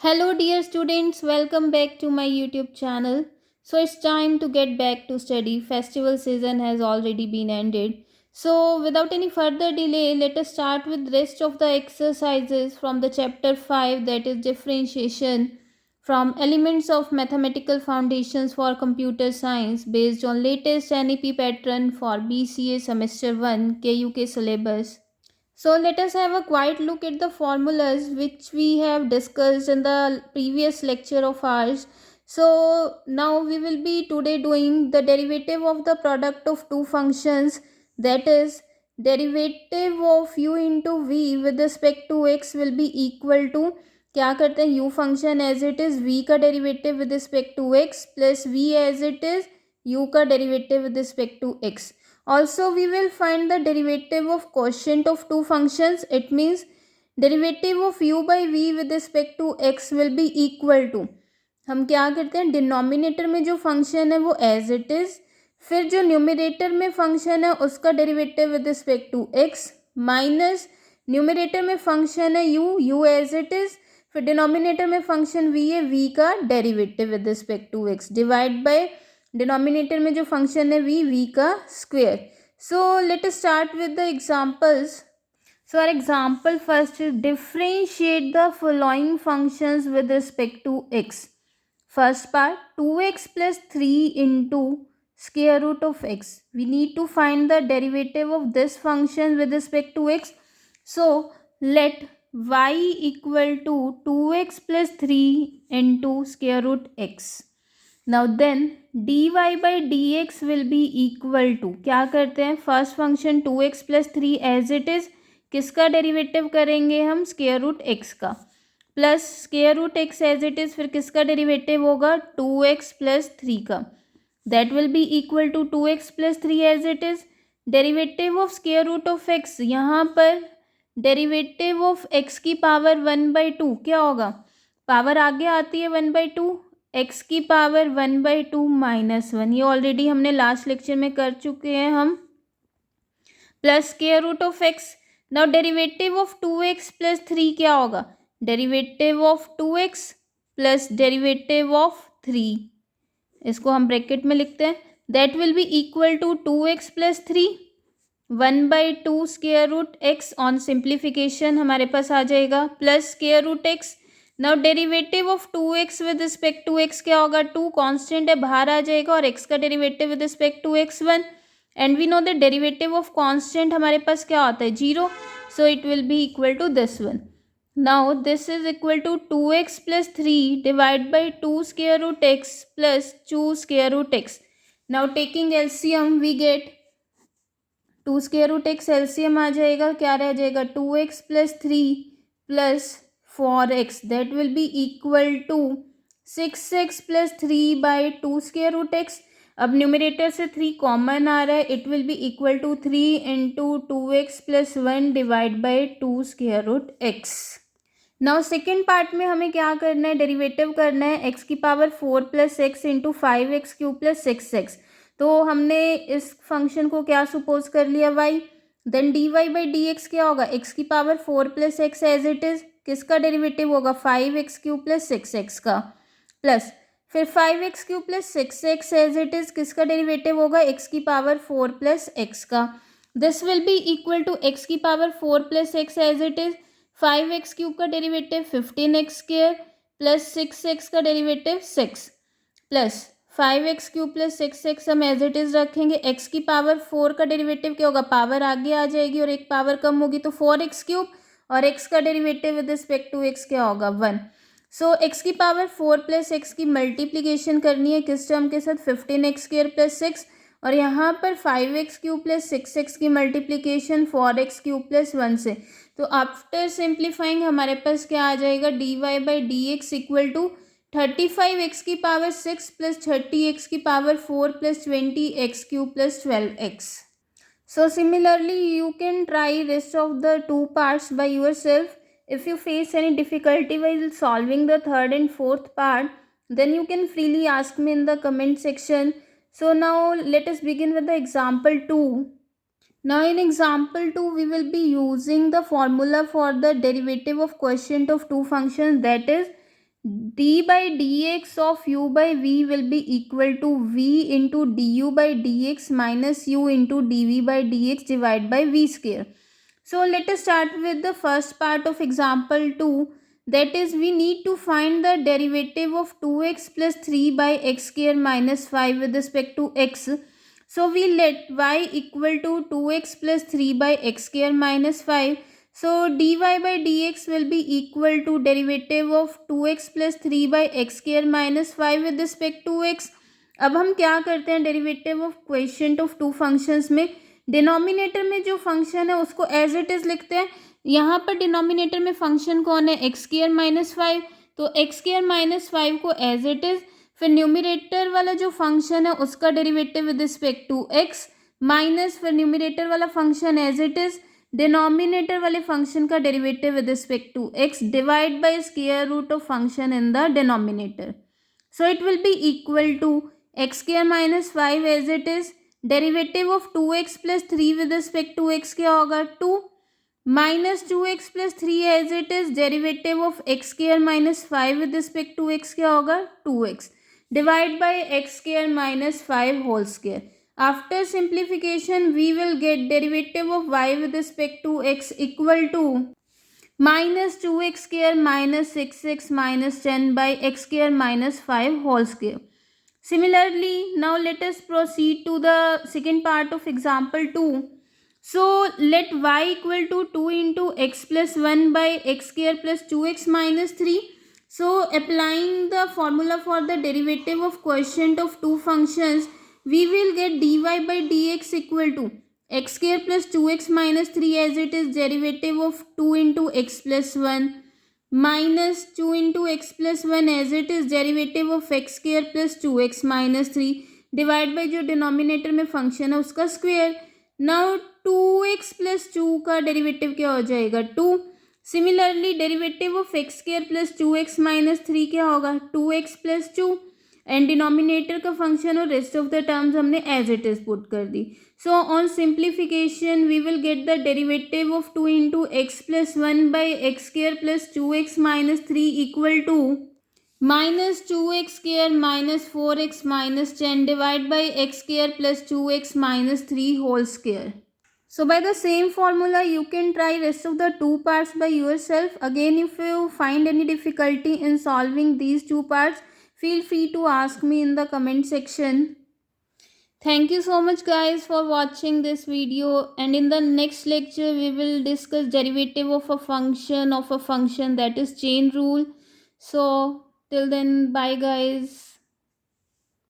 Hello, dear students, welcome back to my YouTube channel. So, it's time to get back to study. Festival season has already been ended. So, without any further delay, let us start with rest of the exercises from the chapter 5, that is differentiation from elements of mathematical foundations for computer science based on latest NEP pattern for BCA semester 1 KUK syllabus. So let us have a quiet look at the formulas which we have discussed in the previous lecture of ours. So now we will be today doing the derivative of the product of two functions, that is derivative of u into v with respect to x will be equal to, क्या करते हैं, u function as it is v का derivative with respect to x plus v as it is u का derivative with respect to x. Also, we will find the derivative of quotient of two functions. It means derivative of u by v with respect to x will be equal to, हम क्या करते हैं, denominator में जो function है वो as it is, फिर जो न्यूमरेटर में फंक्शन है उसका derivative with respect to x minus numerator में फंक्शन है u एज इट इज, फिर डिनोमिनेटर में फंक्शन v है, v का derivative with respect to x divide by denominator में जो फंक्शन है v का square. So let us start with the examples. So our example first is differentiate the following functions with respect to x. First part 2x plus 3 into square root of x. We need to find the derivative of this function with respect to x. So let y equal to 2x plus 3 into square root x. Now then dy by d x will be equal to, क्या करते हैं, first function 2x plus 3 as it is, किसका derivative करेंगे हम, square root x का, plus square root x as it is, फिर किसका derivative होगा 2x प्लस 3 का, that will be equal to 2x plus 3 as it is. Derivative of square root of x, यहाँ पर डेरिवेटिव ऑफ एक्स की power 1/2 क्या होगा, पावर आगे आती है 1/2, एक्स की पावर 1/2 -1, ये ऑलरेडी हमने लास्ट लेक्चर में कर चुके हैं हम, plus square root of x. Now derivative of 2x plus 3 क्या होगा, derivative of 2x plus derivative of 3, इसको हम ब्रैकेट में लिखते हैं, that will be equal to 2x plus 3 1/2 square root x, on simplification हमारे पास आ जाएगा, plus square root x. Now derivative of 2x with respect to x क्या होगा, 2 कांस्टेंट है बाहर आ जाएगा और x का derivative with respect to x 1, and we know the derivative of constant हमारे पास क्या होता है 0, so it will be equal to this one. Now this is equal to 2x plus 3 divide by 2 square root x plus 2 square root x. Now taking LCM we get 2 square root x LCM आ जाएगा, क्या रह जाएगा 2x plus 3 plus 4x, that will be equal to 6x plus 3 by 2 square root x. अब numerator से 3 common आ रहा है, it will be equal to 3 into 2x plus 1 divide by 2 square root x. Now second part में हमें क्या करना है, डेरिवेटिव करना है x की power 4 plus x into 5x cube plus 6x. तो हमने इस फंक्शन को क्या सपोज कर लिया y, then d y by d x क्या होगा, x की power 4 plus x as it is, किसका डेरिवेटिव होगा 5x क्यूब प्लस 6x का, प्लस फिर 5x cube plus 6x as it is, किसका डेरिवेटिव होगा x की पावर 4 प्लस x का. This will be equal to x की power 4 plus x as it is, 5x cube का derivative 15x square plus 6x का derivative 6 plus 5x cube plus 6x हम as it is रखेंगे, x की power 4 का derivative क्या होगा, power आगे आ जाएगी और एक पावर कम होगी तो 4x क्यूब, और x का derivative with respect to x क्या होगा 1. सो x की पावर 4 प्लस एक्स की मल्टीप्लीकेशन करनी है किस टर्म के साथ, 15x स्क्वायर प्लस 6, और यहाँ पर 5x क्यूब प्लस 6x की मल्टीप्लीकेशन 4x क्यूब प्लस 1 से. तो आफ्टर सिंप्लीफाइंग हमारे पास क्या आ जाएगा, d y by d x equal to 35x की पावर 6 प्लस 30x की power 4 plus 20x cube plus 12x. So similarly you can try rest of the two parts by yourself. If you face any difficulty while solving the third and fourth part, then you can freely ask me in the comment section. So now let us begin with the example 2. Now in example 2 we will be using the formula for the derivative of quotient of two functions, that is d by dx of u by v will be equal to v into du by dx minus u into dv by dx divided by v square. So let us start with the first part of example 2. That is, we need to find the derivative of 2x plus 3 by x square minus 5 with respect to x. So we let y equal to 2x plus 3 by x square minus 5. So dy by dx will be equal to derivative of 2x plus 3 by x square minus 5 with respect to x. अब हम क्या करते हैं, derivative of question of two functions में denominator में जो function है उसको एज इट इज लिखते हैं. यहाँ पर डिनोमिनेटर में फंक्शन कौन है, एक्स स्क्वायर माइनस 5. तो एक्स स्क्वायर माइनस 5 को एज इट इज, फिर न्यूमिनेटर वाला जो फंक्शन है उसका derivative with respect to x minus फिर न्यूमिनेटर वाला function as it is, denominator वाले फंक्शन का derivative with respect to x divide by square root of function in the denominator. So it will be equal to x square minus 5 as it is, derivative of 2x plus 3 with respect to x क्या होगा 2, minus 2x plus 3 as it is, derivative of x square minus 5 with respect to x क्या होगा 2x, divide by x square minus 5 whole square. After simplification we will get derivative of y with respect to x equal to minus 2x square minus 6x minus 10 by x square minus 5 whole square. Similarly, now let us proceed to the second part of example 2. So let y equal to 2 into x plus 1 by x square plus 2x minus 3. So applying the formula for the derivative of quotient of two functions, we will get dy by dx equal to x square plus 2x minus 3 as it is, derivative of 2 into x plus 1 minus 2 into x plus 1 as it is, derivative of x square plus 2x minus 3 divide by जो denominator में function है उसका square. Now 2x plus 2 का derivative क्या हो जाएगा 2. Similarly derivative of x square plus 2x minus 3 क्या होगा 2x प्लस 2, एंड डिनोमिनेटर का फंक्शन और रेस्ट ऑफ द टर्म्स हमने एज इट इज पुट कर दी. So on simplification we will get the derivative of 2 into x plus 1 by x square plus 2x minus 3 equal to minus 2x square minus 4x minus 10 divide by x square plus 2x minus 3 whole square. So by the same formula you can try rest of the two parts by yourself. Again, if you find any difficulty in solving these two parts, feel free to ask me in the comment section. Thank you so much guys for watching this video, and in the next lecture we will discuss derivative of a function that is chain rule. So till then, bye guys.